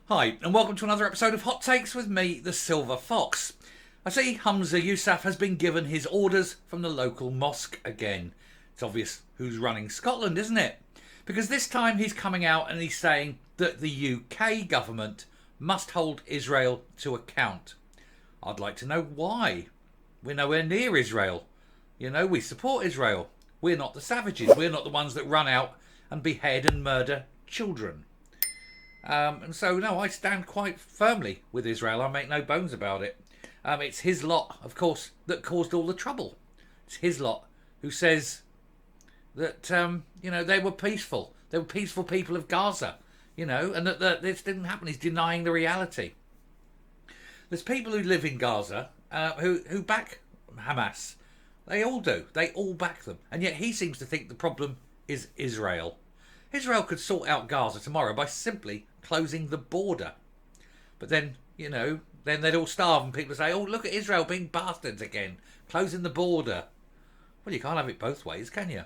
Hi, and welcome to another episode of Hot Takes with me, the Silver Fox. I see Humza Yousaf has been given his orders from the local mosque again. It's obvious who's running Scotland, isn't it? Because this time he's coming out and he's saying that the UK government must hold Israel to account. I'd like to know why. We're nowhere near Israel. You know, we support Israel. We're not the savages. We're not the ones that run out and behead and murder children. And so, no, I stand quite firmly with Israel. I make no bones about it. It's his lot, of course, that caused all the trouble. It's his lot who says that, they were peaceful. They were peaceful people of Gaza, and that this didn't happen. He's denying the reality. There's people who live in Gaza who back Hamas. They all do. They all back them. And yet he seems to think the problem is Israel. Israel could sort out Gaza tomorrow by simply closing the border. But then, then they'd all starve and people say, oh, look at Israel being bastards again, closing the border. Well, you can't have it both ways, can you?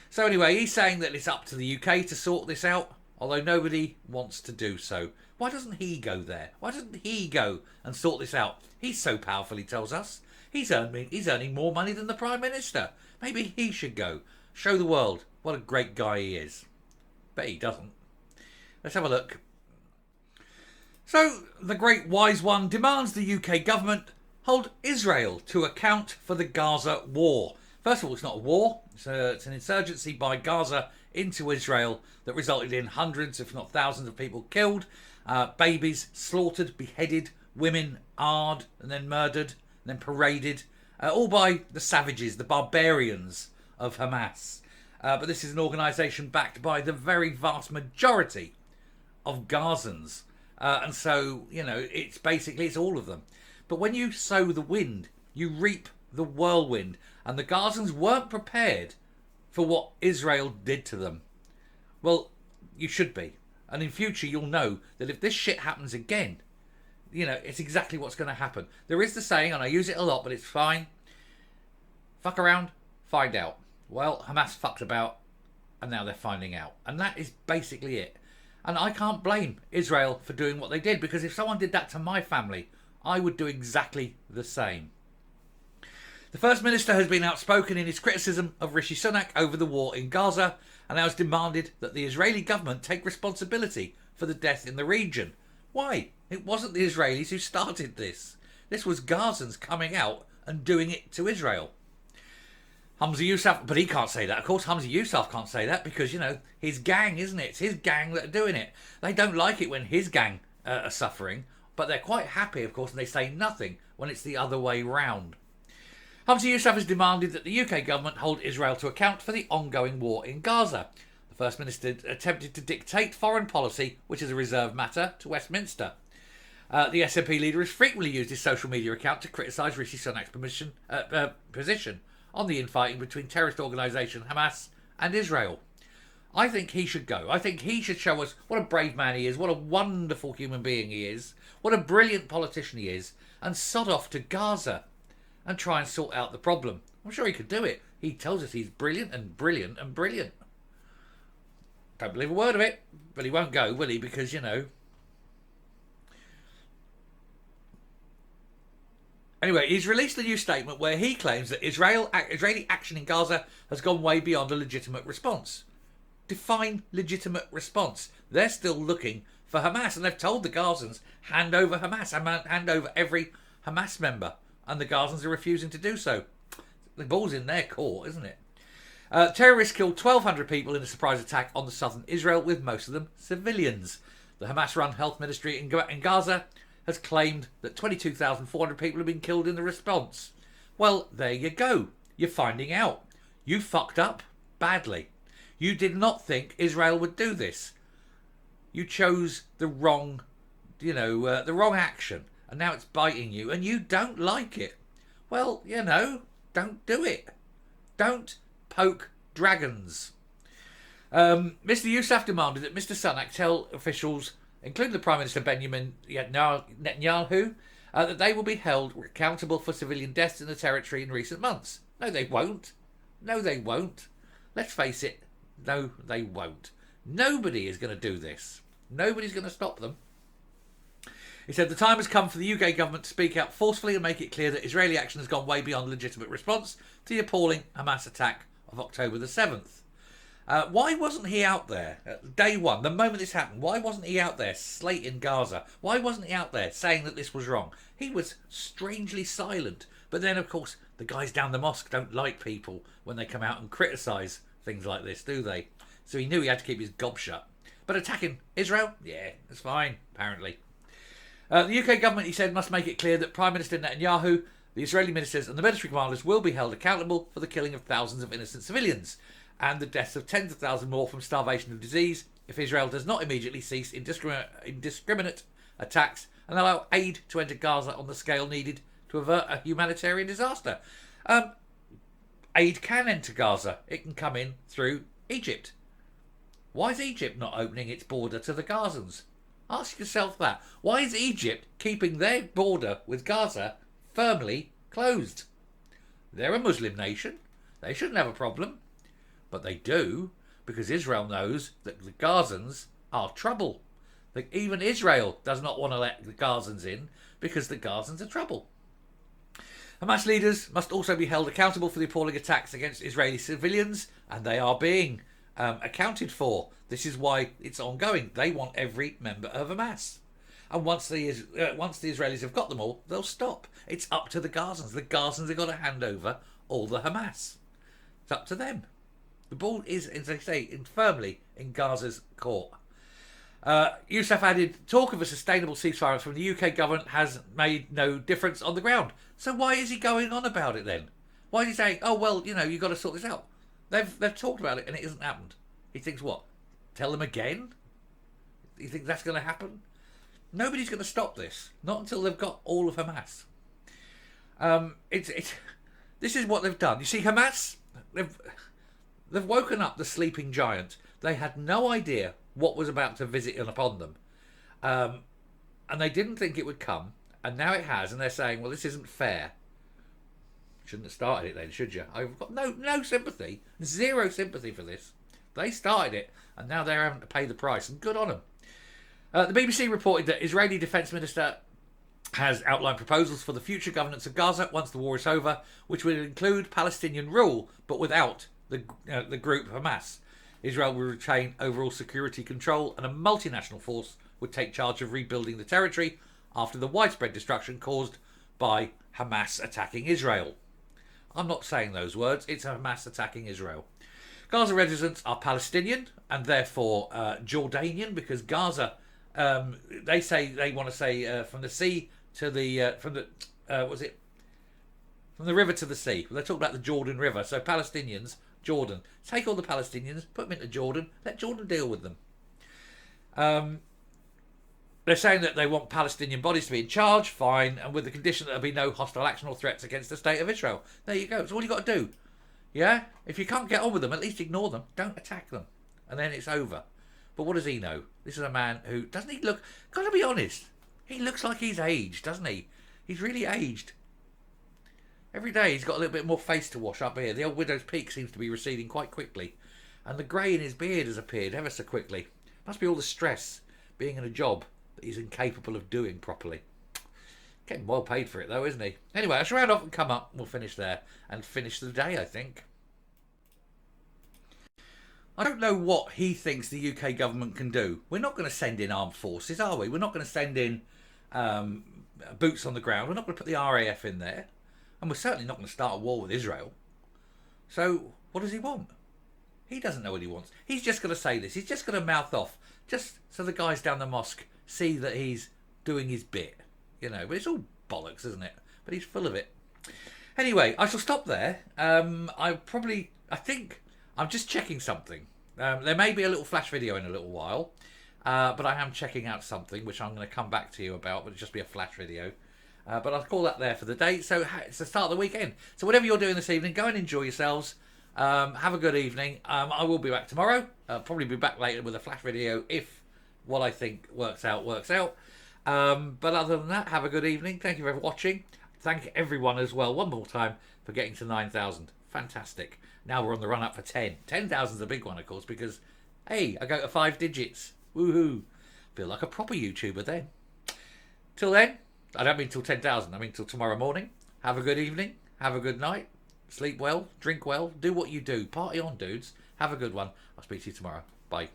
So anyway, he's saying that it's up to the UK to sort this out, although nobody wants to do so. Why doesn't he go there? Why doesn't he go and sort this out? He's so powerful, he tells us. He's earning more money than the Prime Minister. Maybe he should go. Show the world what a great guy he is. Bet he doesn't. Let's have a look. So, the Great Wise One demands the UK government hold Israel to account for the Gaza war. First of all, it's not a war. It's an insurgency by Gaza into Israel that resulted in hundreds, if not thousands of people killed, babies slaughtered, beheaded, women arred and then murdered and then paraded, all by the savages, the barbarians of Hamas. But this is an organisation backed by the very vast majority of Gazans. And so, it's all of them. But when you sow the wind, you reap the whirlwind. And the Gazans weren't prepared for what Israel did to them. Well, you should be. And in future, you'll know that if this shit happens again, it's exactly what's going to happen. There is the saying, and I use it a lot, but it's fine. Fuck around, find out. Well, Hamas fucked about, and now they're finding out. And that is basically it. And I can't blame Israel for doing what they did, because if someone did that to my family, I would do exactly the same. The First Minister has been outspoken in his criticism of Rishi Sunak over the war in Gaza, and now has demanded that the Israeli government take responsibility for the death in the region. Why? It wasn't the Israelis who started this. This was Gazans coming out and doing it to Israel. Humza Yousaf, but he can't say that. Of course, Humza Yousaf can't say that because, his gang, isn't it? It's his gang that are doing it. They don't like it when his gang are suffering, but they're quite happy, of course, and they say nothing when it's the other way round. Humza Yousaf has demanded that the UK government hold Israel to account for the ongoing war in Gaza. The First Minister attempted to dictate foreign policy, which is a reserved matter, to Westminster. The SNP leader has frequently used his social media account to criticise Rishi Sunak's position on the infighting between terrorist organisation Hamas and Israel. I think he should go. I think he should show us what a brave man he is, what a wonderful human being he is, what a brilliant politician he is, and sod off to Gaza and try and sort out the problem. I'm sure he could do it. He tells us he's brilliant and brilliant and brilliant. Don't believe a word of it, but he won't go, will he? Because, Anyway, he's released a new statement where he claims that Israeli action in Gaza has gone way beyond a legitimate response. Define legitimate response. They're still looking for Hamas, and they've told the Gazans, hand over Hamas, hand over every Hamas member, and the Gazans are refusing to do so. The ball's in their court, isn't it? Terrorists killed 1,200 people in a surprise attack on the southern Israel, with most of them civilians. The Hamas-run health ministry in Gaza has claimed that 22,400 people have been killed in the response. Well, there you go. You're finding out. You fucked up badly. You did not think Israel would do this. You chose the wrong, the wrong action, and now it's biting you, and you don't like it. Well, don't do it. Don't poke dragons. Mr. Yousaf demanded that Mr. Sunak tell officials, including the Prime Minister Benjamin Netanyahu, that they will be held accountable for civilian deaths in the territory in recent months. No, they won't. No, they won't. Let's face it. No, they won't. Nobody is going to do this. Nobody's going to stop them. He said, the time has come for the UK government to speak out forcefully and make it clear that Israeli action has gone way beyond legitimate response to the appalling Hamas attack of October the 7th. Why wasn't he out there at day one, the moment this happened? Why wasn't he out there slating Gaza? Why wasn't he out there saying that this was wrong? He was strangely silent. But then, of course, the guys down the mosque don't like people when they come out and criticise things like this, do they? So he knew he had to keep his gob shut. But attacking Israel? Yeah, that's fine, apparently. The UK government, he said, must make it clear that Prime Minister Netanyahu, the Israeli ministers and the military commanders will be held accountable for the killing of thousands of innocent civilians and the deaths of tens of thousands more from starvation and disease if Israel does not immediately cease indiscriminate attacks and allow aid to enter Gaza on the scale needed to avert a humanitarian disaster. Aid can enter Gaza. It can come in through Egypt. Why is Egypt not opening its border to the Gazans? Ask yourself that. Why is Egypt keeping their border with Gaza firmly closed? They're a Muslim nation. They shouldn't have a problem. But they do, because Israel knows that the Gazans are trouble. That even Israel does not want to let the Gazans in because the Gazans are trouble. Hamas leaders must also be held accountable for the appalling attacks against Israeli civilians, and they are being accounted for. This is why it's ongoing. They want every member of Hamas. And once the Israelis have got them all, they'll stop. It's up to the Gazans. The Gazans have got to hand over all the Hamas. It's up to them. The ball is, as they say, firmly in Gaza's court. Yousaf added, talk of a sustainable ceasefire from the UK government has made no difference on the ground. So why is he going on about it then? Why is he saying, oh, well, you've got to sort this out? They've talked about it and it hasn't happened. He thinks, what? Tell them again? You think that's going to happen? Nobody's going to stop this. Not until they've got all of Hamas. This is what they've done. You see, Hamas, they've woken up the sleeping giant. They had no idea what was about to visit upon them. And they didn't think it would come. And now it has. And they're saying, well, this isn't fair. Shouldn't have started it then, should you? I've got no sympathy. Zero sympathy for this. They started it. And now they're having to pay the price. And good on them. The BBC reported that Israeli Defence Minister has outlined proposals for the future governance of Gaza once the war is over, which will include Palestinian rule, but without the group Hamas. Israel will retain overall security control and a multinational force would take charge of rebuilding the territory after the widespread destruction caused by Hamas attacking Israel. I'm not saying those words, it's Hamas attacking Israel. Gaza residents are Palestinian and therefore Jordanian, because Gaza, they say they want to say from the sea to the from the river to the sea. They talk about the Jordan River. So Palestinians, Jordan, take all the Palestinians, put them into Jordan, let Jordan deal with them. They're saying that they want Palestinian bodies to be in charge, fine, and with the condition that there'll be no hostile action or threats against the state of Israel. There you go. That's all you got to do. Yeah? If you can't get on with them, at least ignore them. Don't attack them. And then it's over. But what does he know? This is a man who, doesn't he look, gotta be honest, he looks like he's aged, doesn't he? He's really aged. Every day he's got a little bit more face to wash up here. The old widow's peak seems to be receding quite quickly. And the grey in his beard has appeared ever so quickly. Must be all the stress being in a job that he's incapable of doing properly. Getting well paid for it though, isn't he? Anyway, I shall round off and come up. We'll finish there. And finish the day, I think. I don't know what he thinks the UK government can do. We're not going to send in armed forces, are we? We're not going to send in boots on the ground. We're not going to put the RAF in there. And we're certainly not going to start a war with Israel. So, what does he want? He doesn't know what he wants. He's just going to say this. He's just going to mouth off. Just so the guys down the mosque see that he's doing his bit. But it's all bollocks, isn't it? But he's full of it. Anyway, I shall stop there. I think I'm just checking something. There may be a little flash video in a little while. But I am checking out something, which I'm going to come back to you about. But it'll just be a flash video. But I'll call that there for the day. So it's the start of the weekend. So whatever you're doing this evening, go and enjoy yourselves. Have a good evening. I will be back tomorrow. I'll probably be back later with a flash video if what I think works out. But other than that, have a good evening. Thank you for watching. Thank everyone as well, one more time, for getting to 9,000. Fantastic. Now we're on the run up for 10. 10,000 is a big one, of course, because, hey, I go to 5 digits. Woohoo. Feel like a proper YouTuber then. Till then, I don't mean till 10,000. I mean till tomorrow morning. Have a good evening. Have a good night. Sleep well. Drink well. Do what you do. Party on, dudes. Have a good one. I'll speak to you tomorrow. Bye.